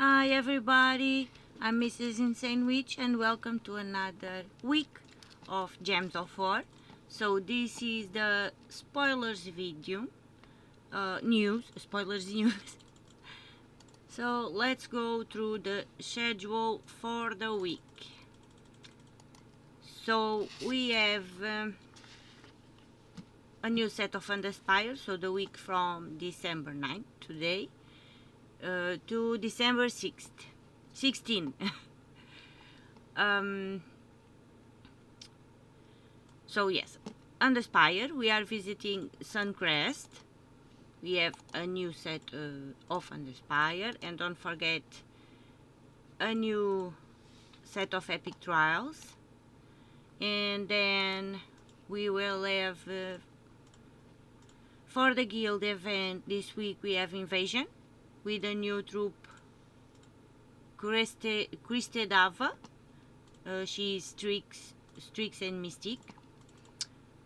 Hi everybody, I'm Mrs. Insane Witch and welcome to another week of Gems of War. So this is the spoilers video, spoilers news. So let's go through the schedule for the week. So we have a new set of Underspire, so the week from December 9th, today, to December 6th, 16. So yes, Underspire, we are visiting Suncrest. We have a new set of Underspire, and don't forget a new set of Epic Trials. And then we will have for the guild event this week we have Invasion with a new troop, Crested. She's Stryx and Mystique.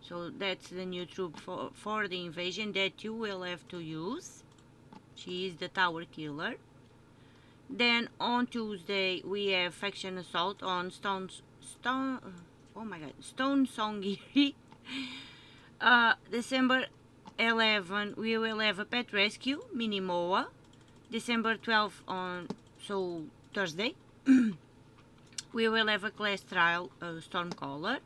So that's the new troop for the invasion that you will have to use. She is the tower killer. Then on Tuesday we have faction assault on Stonesong Eyrie. December 11 we will have a pet rescue, Mini Moa. December 12 on Thursday we will have a class trial, Stormcaller.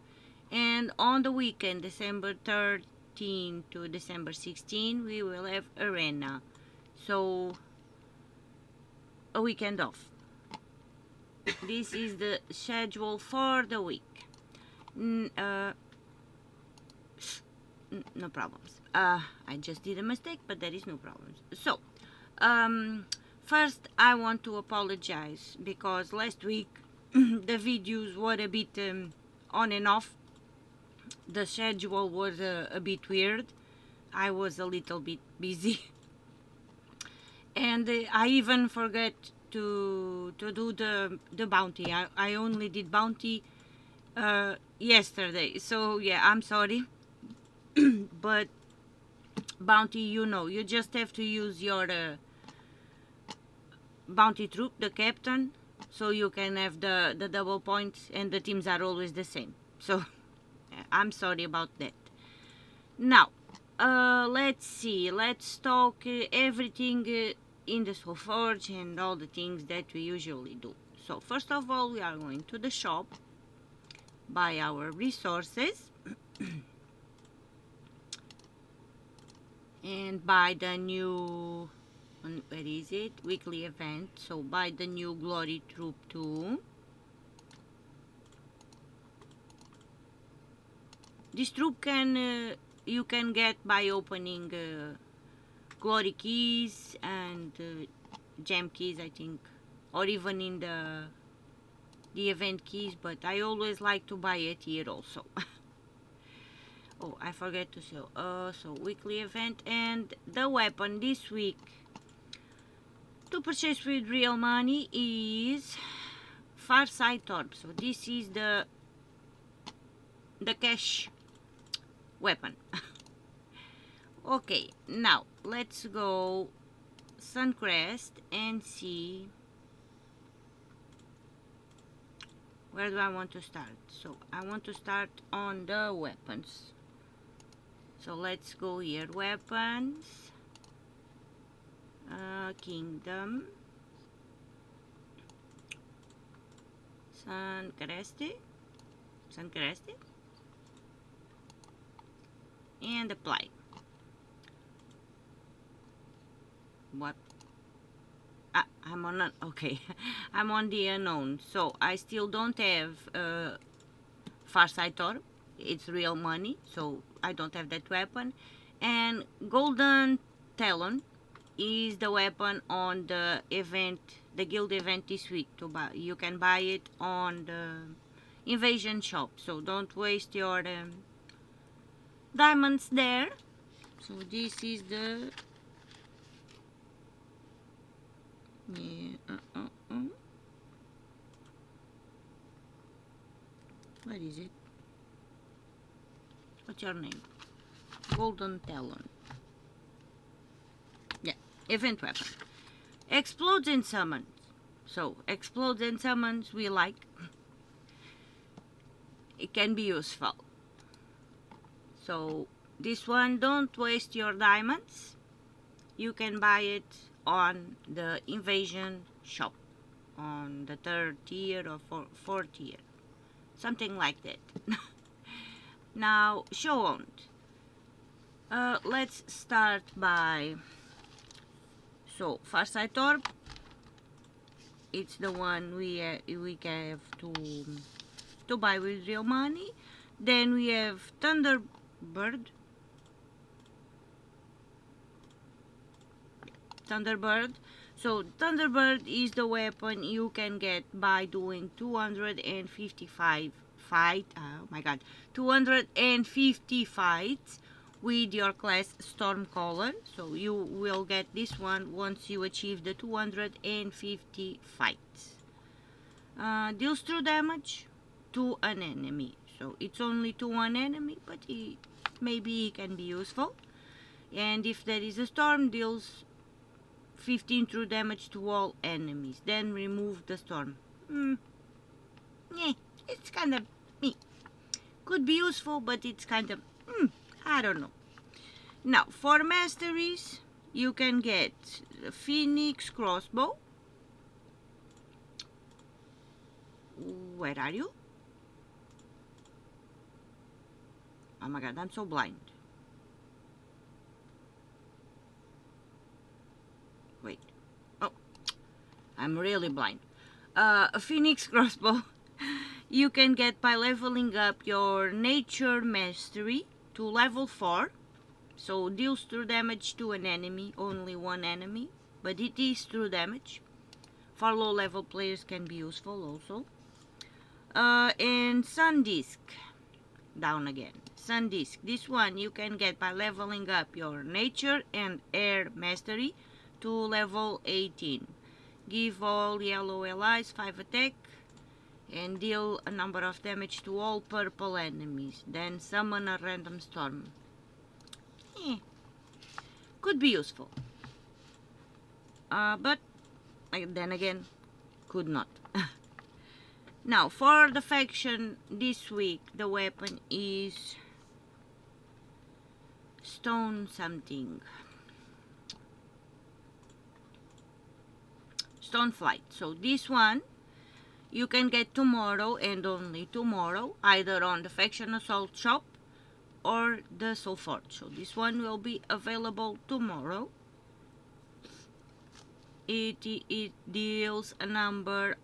And on the weekend, December 13 to December 16, we will have Arena. So, a weekend off. This is the schedule for the week. No problems. I just did a mistake, but there is no problems. So, first I want to apologize because last week the videos were a bit on and off. The schedule was a bit weird. I was a little bit busy. And I even forgot to do the bounty. I only did bounty yesterday. So yeah, I'm sorry. But bounty, you just have to use your bounty troop, the captain, so you can have the double points, and the teams are always the same. So I'm sorry about that. Now, let's see. Let's talk everything in the Soul Forge and all the things that we usually do. So first of all, we are going to the shop, buy our resources, and buy the new, where is it? Weekly event. So buy the new Glory Troop 2. This troop you can get by opening glory keys and gem keys, I think, or even in the event keys, but I always like to buy it here also. Oh, I forgot to say, so weekly event, and the weapon this week to purchase with real money is Farsight Orb. So this is the cash weapon. Okay, now let's go Suncrest and see where do I want to start. So I want to start on the weapons. So let's go here, weapons, kingdom, Suncrest, and apply. What? I'm on okay. I'm on the unknown, so I still don't have Farsight Orb. It's real money, so I don't have that weapon. And Golden Talon is the weapon on the event, the guild event this week. To buy, you can buy it on the invasion shop. So don't waste your diamonds there. So this is the where is it? What's your name? Golden Talon. Yeah, event weapon. Explodes and summons. So explodes and summons we like. It can be useful. So this one, don't waste your diamonds. You can buy it on the invasion shop on the 3rd tier or 4th tier, something like that. Now show on. Let's start by Farsight Orb. It's the one we have to buy with real money. Then we have Thunderbird. So Thunderbird is the weapon you can get by doing 255 250 fights with your class Stormcaller. So you will get this one once you achieve the 250 fights. Deals true damage to an enemy. So it's only to one enemy, but maybe he can be useful. And if there is a storm, deals 15 true damage to all enemies. Then remove the storm. It's kind of could be useful, but it's kind of I don't know. Now for masteries, you can get the Phoenix crossbow. Where are you? Oh my god, I'm so blind. Wait. Oh, I'm really blind. A Phoenix crossbow you can get by leveling up your nature mastery to level 4. So deals true damage to an enemy, only one enemy, but it is true damage. For low level players can be useful also. And Sun Disc, down again. Sun Disc, this one you can get by leveling up your nature and air mastery to level 18. Give all yellow allies 5 attack and deal a number of damage to all purple enemies. Then summon a random storm. Could be useful. But then again, could not. Now for the faction this week, the weapon is Stone something. Stoneflight. So this one you can get tomorrow and only tomorrow, either on the Faction Assault shop or the Soul Forge. So this one will be available tomorrow. It deals a number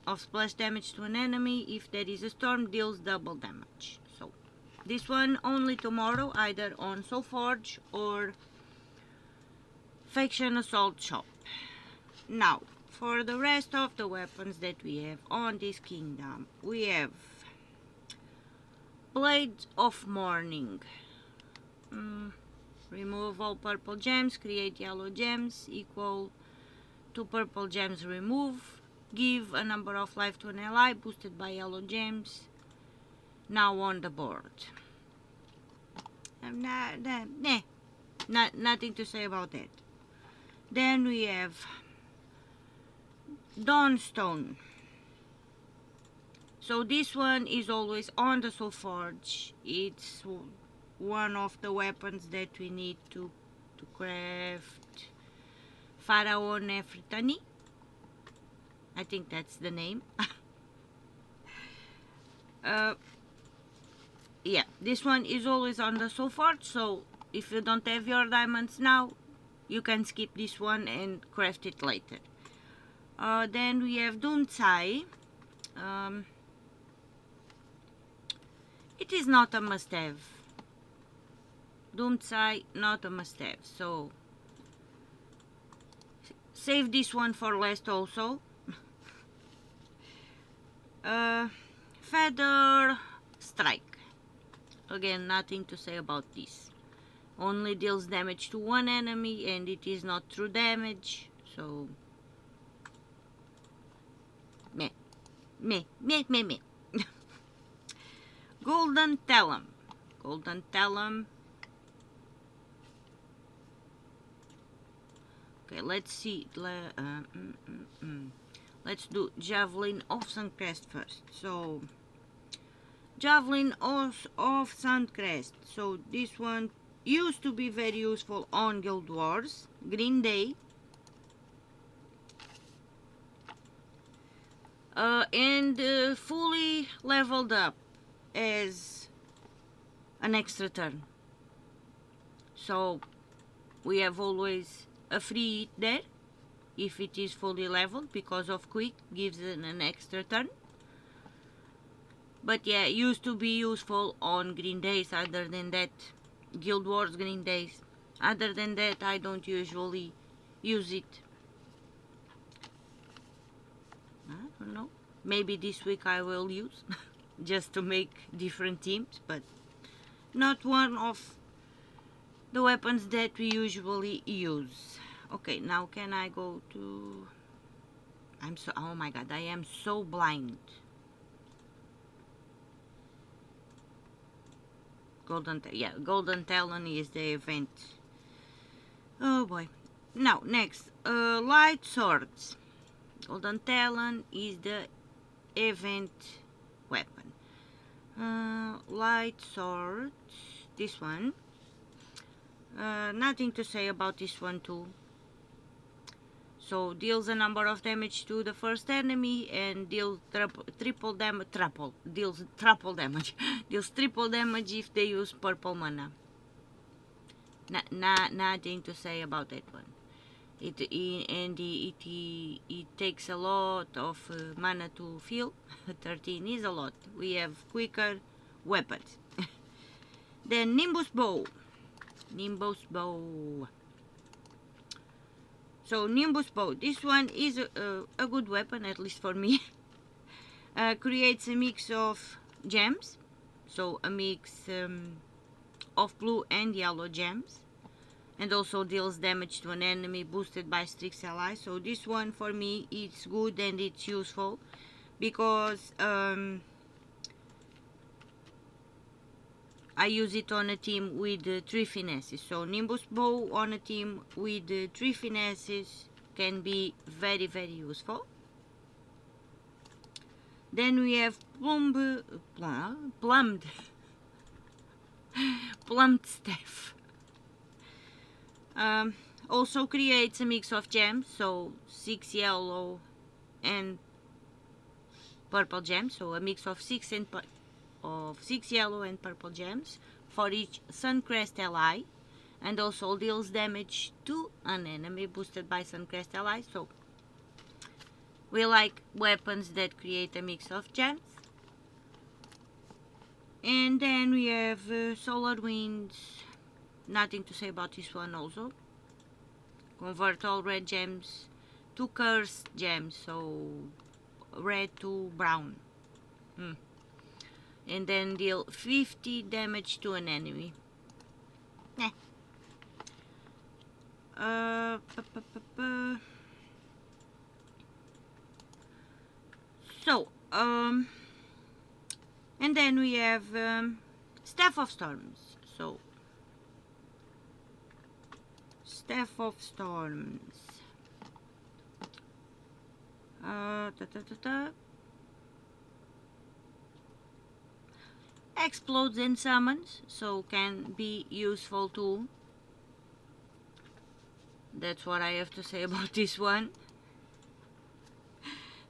of splash damage to an enemy. If there is a storm, deals double damage. So this one only tomorrow, either on Soul Forge or Faction Assault shop. Now for the rest of the weapons that we have on this kingdom, we have Blades of Morning. Remove all purple gems, create yellow gems equal to purple gems remove. Give a number of life to an ally boosted by yellow gems. Now on the board. Nothing to say about that. Then we have Dawnstone. So this one is always on the Soul Forge. It's one of the weapons that we need to craft. Pharaoh Nefertani, I think that's the name. Yeah, this one is always on the Soul Forge, so if you don't have your diamonds now, you can skip this one and craft it later. Then we have Doomsai. It is not a must-have. Doomsai, not a must-have. So save this one for last also. Feather Strike. Again, nothing to say about this. Only deals damage to one enemy and it is not true damage. So meh. Golden Talon. Okay, let's see. let's do Javelin of Suncrest first. So Javelin of Suncrest. So this one used to be very useful on Guild Wars, Green Day, and fully leveled up as an extra turn. So we have always a free hit there if it is fully leveled, because of quick gives it an extra turn. But yeah, it used to be useful on Green Days. Other than that, Guild Wars Green Days, other than that, I don't usually use it. I don't know, maybe this week I will use just to make different teams, but not one of the weapons that we usually use. Okay, now can I go to... oh my god, I am so blind. Golden Talon is the event. Oh boy. Now, next, light swords. Golden Talon is the event weapon. Light swords, this one. Nothing to say about this one too. So deals a number of damage to the first enemy and deals triple damage. Deals triple damage. Deals triple damage if they use purple mana. Nothing to say about that one. It takes a lot of mana to fill. 13 is a lot. We have quicker weapons. Then Nimbus Bow. So Nimbus Bow, this one is a good weapon, at least for me. Creates a mix of gems, so a mix of blue and yellow gems, and also deals damage to an enemy boosted by Stryx ally. So this one for me it's good and it's useful because I use it on a team with 3 finesses. So Nimbus Bow on a team with 3 finesses can be very, very useful. Then we have plumbed staff. Also creates a mix of gems, so 6 yellow and purple gems, so a mix of 6 yellow and purple gems for each Suncrest ally, and also deals damage to an enemy boosted by Suncrest ally. So we like weapons that create a mix of gems. And then we have Solar Winds. Nothing to say about this one also. Convert all red gems to cursed gems, so red to brown. And then deal 50 damage to an enemy. So, and then we have Staff of Storms. So, Staff of Storms. Explodes and summons, so can be useful too. That's what I have to say about this one.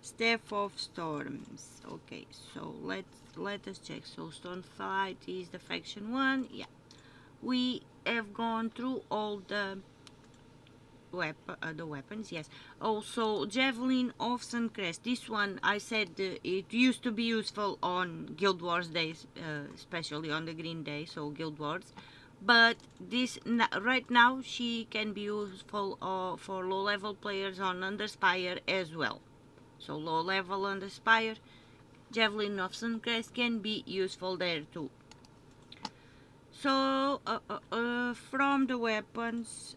Staff of Storms. Okay, so let us check. So Stonefight is the faction 1. Yeah, we have gone through all the weapons. Yes. Also Javelin of Suncrest. This one I said it used to be useful on Guild Wars days, especially on the Green Day, so Guild Wars. But this right now she can be useful for low level players on Underspire as well. So low level Underspire, Javelin of Suncrest can be useful there too. So from the weapons,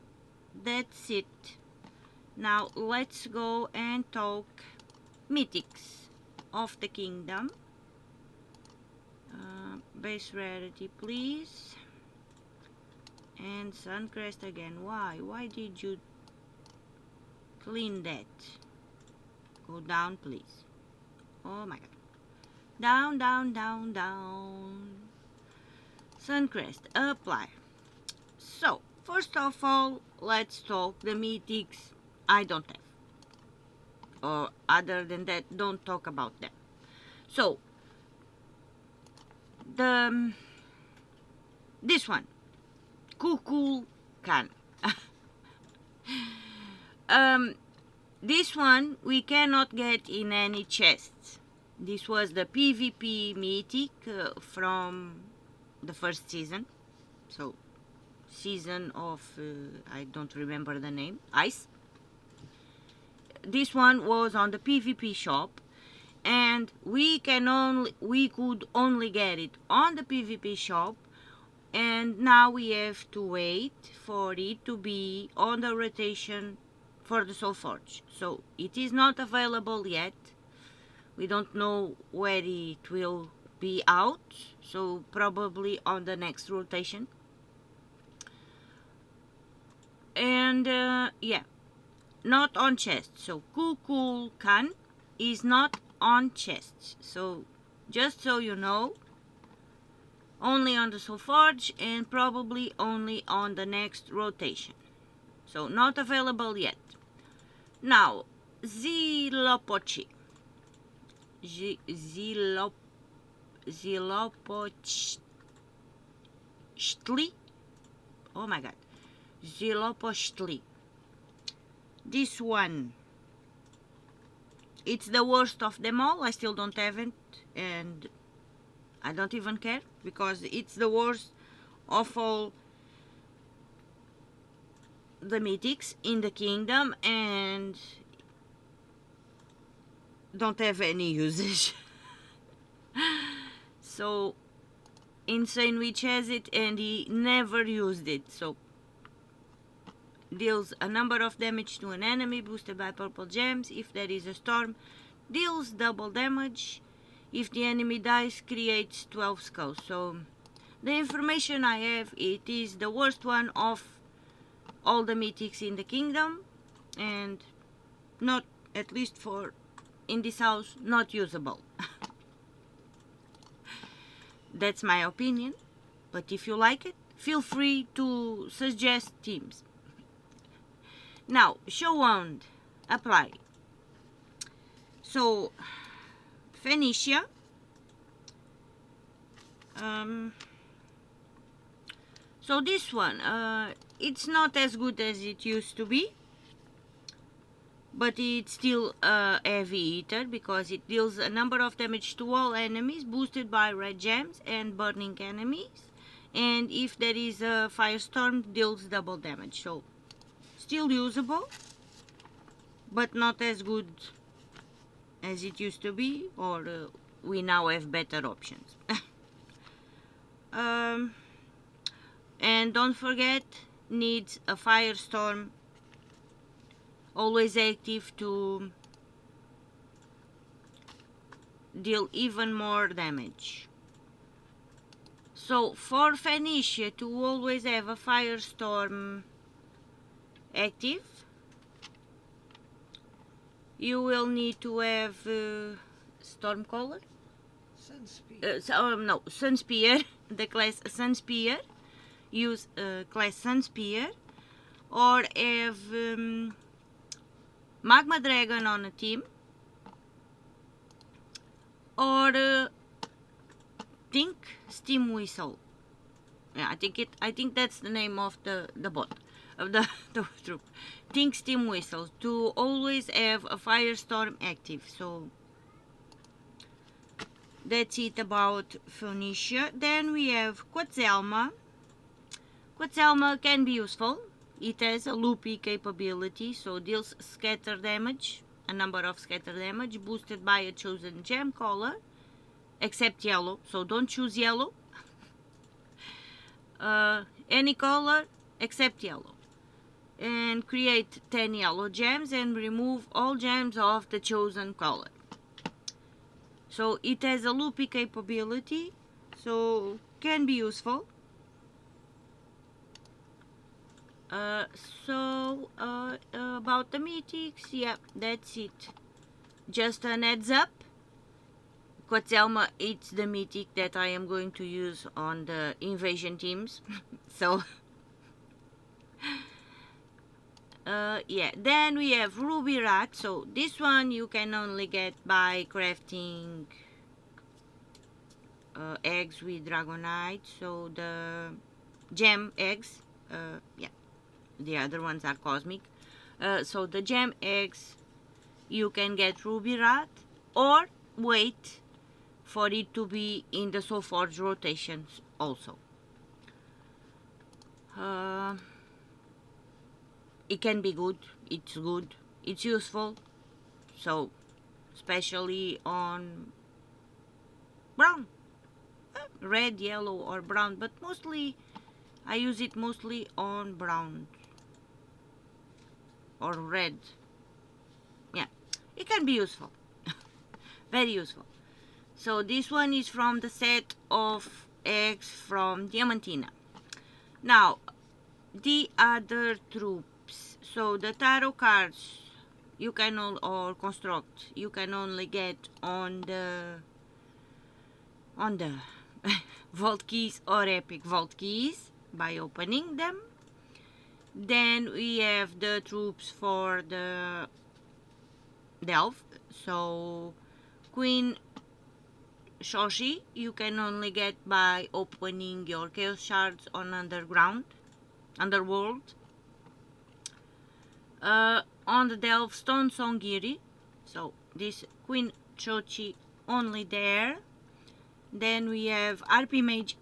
that's it. Now let's go and talk mythics of the kingdom. Base rarity please. And Suncrest again. Why did you clean that? Go down, please. Oh my god. Down, down, down, down. Suncrest, apply. So, first of all, let's talk the mythics I don't have. Or other than that, don't talk about them. So, this one, Kukul Khan. This one we cannot get in any chests. This was the PvP mythic from the first season. So, season of, I don't remember the name, Ice. This one was on the PvP shop, and we could only get it on the PvP shop, and now we have to wait for it to be on the rotation for the Soul Forge. So it is not available yet. We don't know where it will be out, so probably on the next rotation. And yeah, not on chests. So Kukul Khan is not on chests. So just so you know, only on the Soul Forge and probably only on the next rotation. So not available yet. Now, Zilopochi. Zilopochtli. Oh my god. Zilopochtli. This one. It's the worst of them all. I still don't have it. And I don't even care. Because it's the worst of all the mythics in the kingdom, and don't have any usage. So Insane Witch has it and he never used it. So deals a number of damage to an enemy boosted by purple gems. If there is a storm, deals double damage. If the enemy dies, creates 12 skulls. So the information I have, it is the worst one of all the mythics in the kingdom, and not, at least for in this house, not usable. That's my opinion, but if you like it, feel free to suggest teams. Now, show wound, apply. So Phoenicia, so this one, it's not as good as it used to be, but it's still a heavy eater because it deals a number of damage to all enemies boosted by red gems and burning enemies, and if there is a firestorm, deals double damage. So still usable, but not as good as it used to be, or we now have better options. And don't forget, needs a firestorm always active to deal even more damage. So for Phoenicia to always have a firestorm active, you will need to have Stormcaller? Sunspear. No, Sunspear, the class Sunspear. Use class Sunspear, or have Magma Dragon on a team, or think Steam Whistle. Yeah, I think that's the name of the bot of the troop. Think Steam Whistle to always have a firestorm active. So that's it about Phoenicia. Then we have Quetzalma. Quetzalma can be useful. It has a loopy capability, so deals scatter damage, a number of scatter damage, boosted by a chosen gem color, except yellow, so don't choose yellow. Any color except yellow. And create 10 yellow gems and remove all gems of the chosen color. So it has a loopy capability, so can be useful. About the mythics, yeah, that's it. just an heads up, Quetzalma, it's the mythic that I am going to use on the invasion teams. So yeah, then we have Ruby Rat. So this one you can only get by crafting eggs with Dragonite. So the gem eggs, yeah, the other ones are cosmic. So the gem eggs, you can get Ruby Rat, or wait for it to be in the Soul Forge rotations also. It can be good, it's useful, so especially on brown, red, yellow or brown, but mostly I use it mostly on brown or red. Yeah, it can be useful. Very useful. So this one is from the set of eggs from Diamantina. Now the other troops, so the tarot cards you can or construct you can only get on the vault keys or epic vault keys by opening them. Then we have the troops for the delve. So Queen Shoshi you can only get by opening your chaos shards on underworld. On the delve, Stonesong Eyrie, so this Queen Shoshi only there. Then we have RP Mage.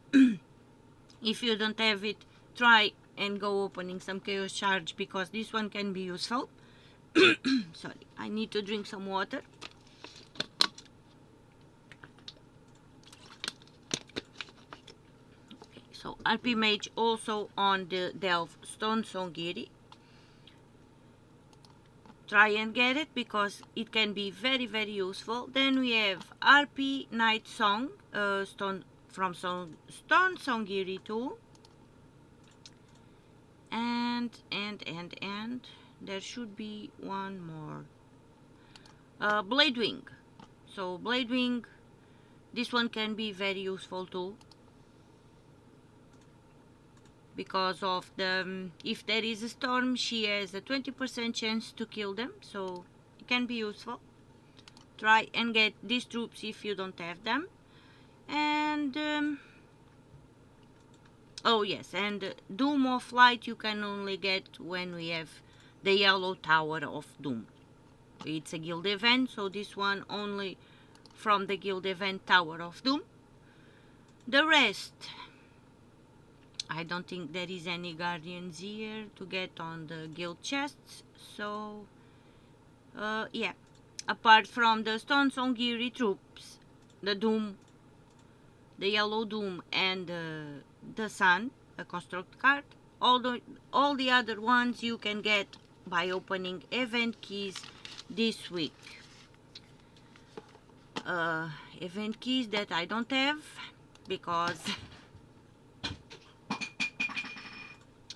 If you don't have it, try and go opening some chaos shards because this one can be useful. Sorry, I need to drink some water. Okay, so RP Mage also on the delve, Stonesong Eyrie. Try and get it because it can be very useful. Then we have RP Night Song, from Stonesong Eyrie too. And there should be one more. Bladewing. So Bladewing, this one can be very useful too, because of the if there is a storm, she has a 20% chance to kill them, so it can be useful. Try and get these troops if you don't have them. And oh yes, and Doom of Light you can only get when we have the yellow Tower of Doom. It's a guild event, so this one only from the guild event Tower of Doom. The rest, I don't think there is any guardians here to get on the guild chests, so yeah, apart from the Stonesong Eyrie troops, the Doom, the yellow Doom and the Sun, a construct card, all the other ones you can get by opening event keys this week. Event keys that I don't have because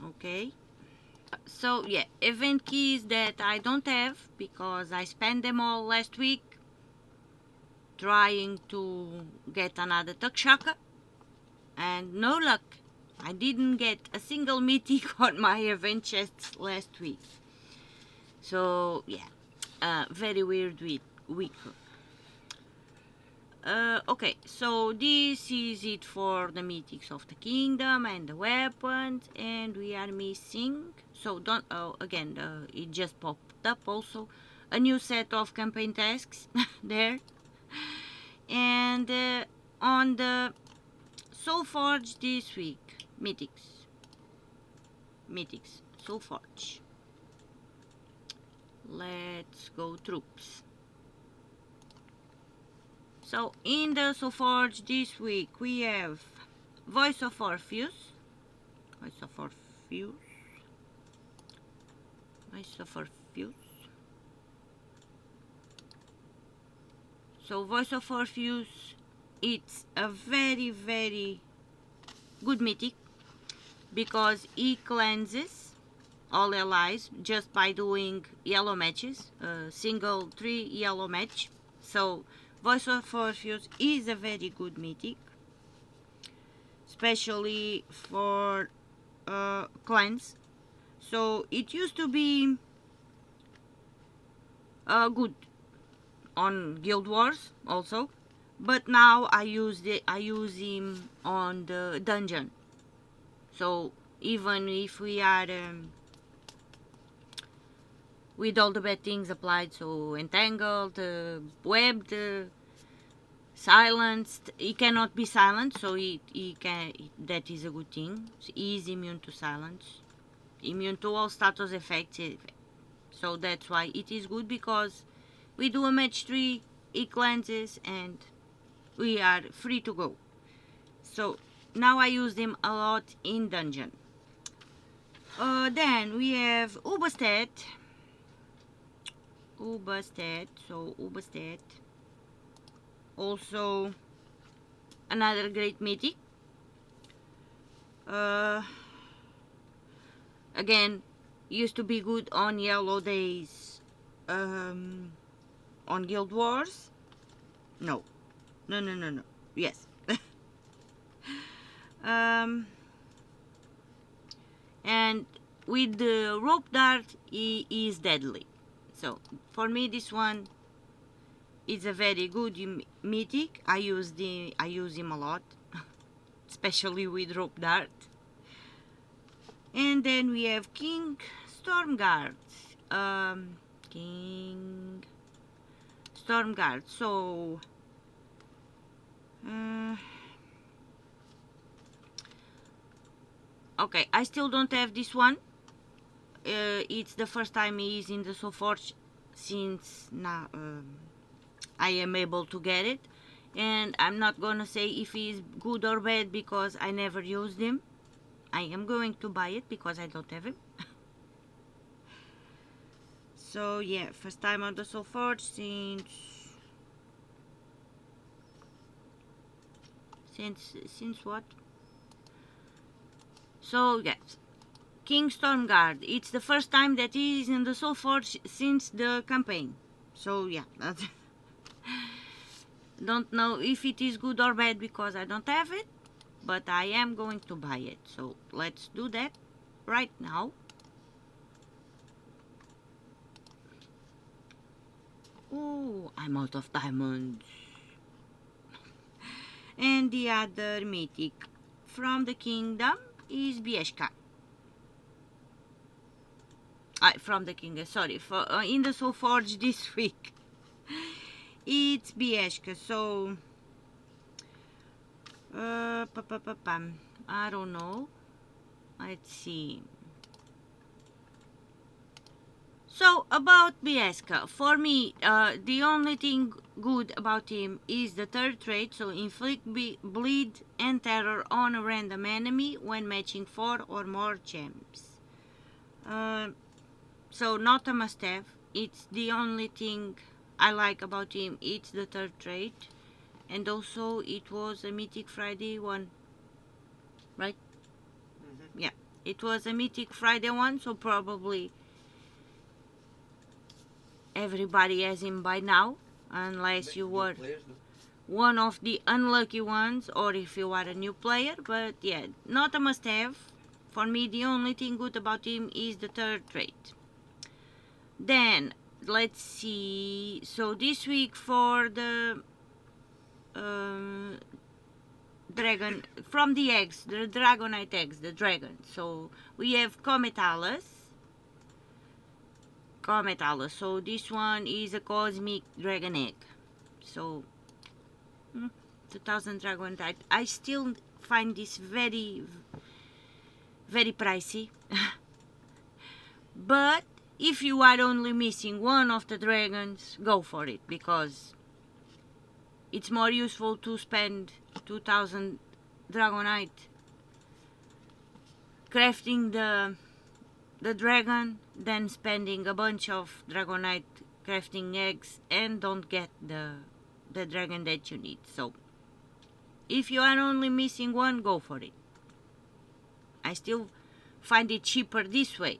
okay, so yeah, event keys that I don't have because I spent them all last week trying to get another Takshaka and no luck. I didn't get a single mythic on my event chests last week, so yeah, very weird week. Okay, so this is it for the mythics of the kingdom and the weapons, and we are missing, so don't, again, it just popped up also, a new set of campaign tasks there. And on the Soul Forge this week, mythics, Soul Forge. Let's go troops. So in the Soul Forge this week we have Voice of Orpheus. So Voice of Orpheus, it's a very good mythic because he cleanses all allies just by doing yellow matches, single 3 yellow match. So Voice of Orpheus is a very good mythic, especially for clans. So it used to be good on Guild Wars also, but now I use him on the dungeon. So even if we are with all the bad things applied, so entangled, webbed, silenced, he cannot be silenced, so he can. That is a good thing. He is immune to silence, immune to all status effects. So that's why it is good, because we do a match 3, he cleanses, and we are free to go. So now I use them a lot in dungeon. Then we have Ubastet. So Ubastet, also another great mythic. Again, used to be good on yellow days, on Guild Wars. No. Yes. And with the rope dart, he is deadly. So for me, this one is a very good mythic. I use him a lot, especially with rope dart. And then we have King Stormguard. King Stormguard. So okay, I still don't have this one. It's the first time he is in the Soulforge since now I am able to get it, and I'm not gonna say if he is good or bad because I never used him. I am going to buy it because I don't have him. So yeah, first time on the Soulforge since what? So yes, King Stormguard. It's the first time that he is in the Soulforge since the campaign. So yeah, don't know if it is good or bad because I don't have it, but I am going to buy it. So let's do that right now. Oh, I'm out of diamonds. And the other mythic from the kingdom is Bieshka. From the kingdom, sorry, for in the Soulforge this week. It's Bieshka. So I don't know. Let's see. So about Bieshka, for me, the only thing good about him is the third trait, so inflict bleed and terror on a random enemy when matching 4 or more gems. So not a must-have. It's the only thing I like about him. It's the third trait, and also it was a Mythic Friday one, right? Yeah, it was a Mythic Friday one, so probably everybody has him by now, unless you were one of the unlucky ones or if you are a new player. But yeah, not a must-have. For me, the only thing good about him is the third trait. Then let's see. So this week for the dragon from the eggs, the dragonite eggs, the dragon. So we have Cometalis. So this one is a cosmic dragon egg. So 2000 dragonite. I still find this very pricey. But if you are only missing one of the dragons, go for it, because it's more useful to spend 2000 dragonite crafting the dragon than spending a bunch of dragonite crafting eggs and don't get the dragon that you need. So if you are only missing one, go for it. I still find it cheaper this way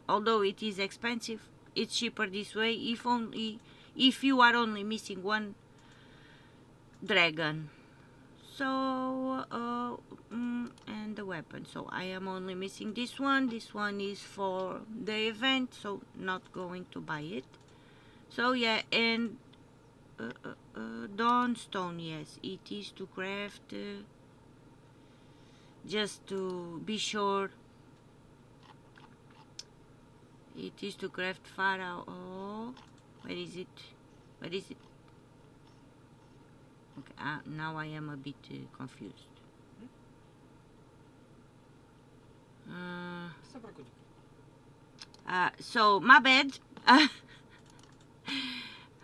although it is expensive, it's cheaper this way if you are only missing one dragon. So and the weapon, so I am only missing this one. This one is for the event, so not going to buy it. So yeah, and Dawnstone, yes, it is to craft, just to be sure, it is to craft Pharaoh. Oh, where is it? Where is it? Okay, now I am a bit confused. So my bad.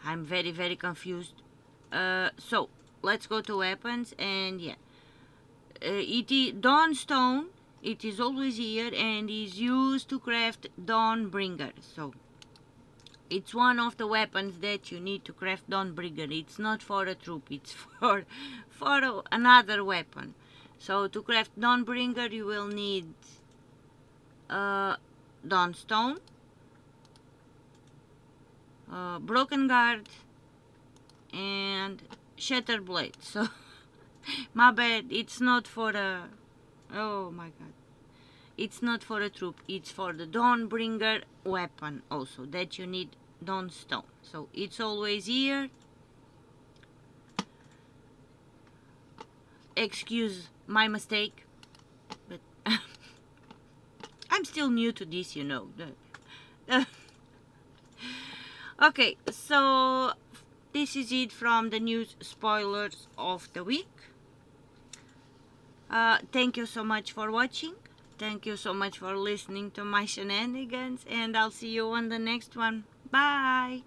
I'm very confused. So let's go to weapons, and yeah, it is Dawnstone. It is always here and is used to craft Dawnbringer. So it's one of the weapons that you need to craft Dawnbringer. It's not for a troop. It's for another weapon. So to craft Dawnbringer, you will need Dawnstone, Broken Guard, and Shattered Blade. So my bad, it's not for a, oh my god, it's not for a troop, it's for the Dawnbringer weapon also, that you need Dawnstone. So it's always here. Excuse my mistake, but I'm still new to this, you know. Okay, so this is it from the news spoilers of the week. Thank you so much for watching. Thank you so much for listening to my shenanigans, and I'll see you on the next one. Bye!